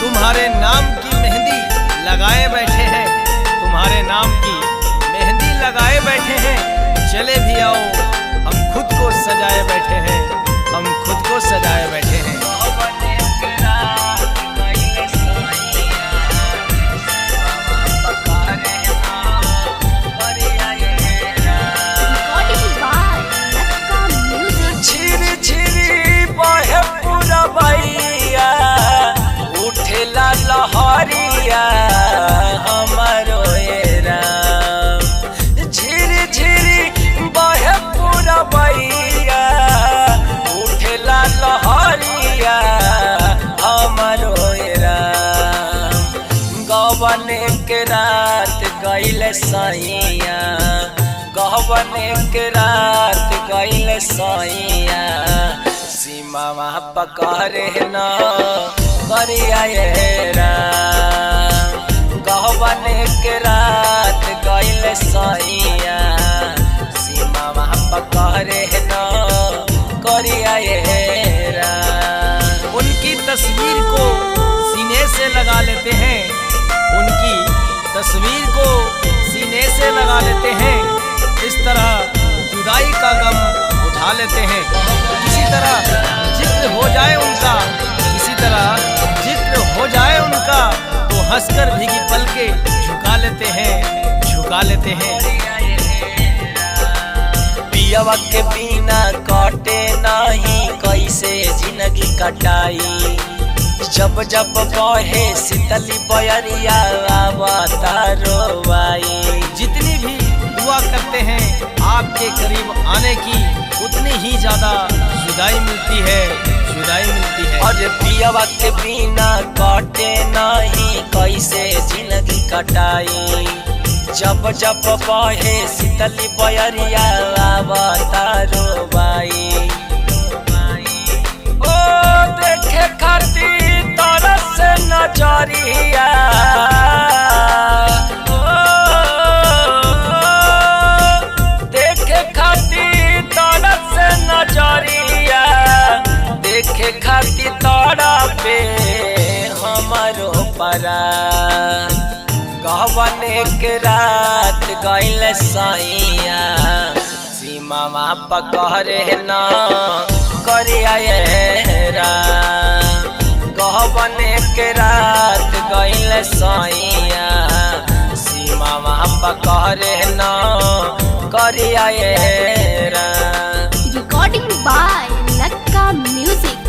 तुम्हारे नाम की मेहंदी लगाए बैठे हैं, तुम्हारे नाम की मेहंदी लगाए बैठे हैं। चले भी आओ, हम खुद को सजाए बैठे हैं, हम खुद को सजाए बैठे हैं। लहरिया हमारो राम, झिरी झिरी बहे पुरबैया, उठेला लहरिया हमारो राम। गवन के रात गइल सैया, गवन के रात गइल सैया, सीमा पकड़े न करिया राम। गवन के रात गइल सैया, सीमा पकड़े न करिया राम। उनकी तस्वीर को सीने से लगा लेते हैं, उनकी तस्वीर को सीने से लगा लेते हैं। इस तरह जुदाई का गम उठा लेते हैं। किसी तरह जिक्र हो जाए उनका, किसी तरह जिक्र हो जाए उनका, तो हंसकर भीगी पलके झुका लेते हैं, झुका लेते हैं। पियवा के बिना कटे नहीं कैसे जिंदगी कटाई, जब जब बहे शीतली बयरिया आवता रोवाई। जितनी भी दुआ करते हैं आपके करीब आने की, उतनी ही ज्यादा जुदाई मिलती है, जुदाई मिलती है। और पियवा के बिना कटे नहीं कैसे जिंदगी कटाई, जब जब बहे शीतली बयरिया आवता रोवाई। ओ देखे खातिर तरस नजरिया, देखे खातिर तरस नजरिया, देखे खातिर तोरा पे हमारो परान। गवन के रात गइल सैया, सीमा पकड़े न करिया राम। गवन के रात गइल सैया, सीमा पकड़े न करिया Ram. Recording by Lakka Music.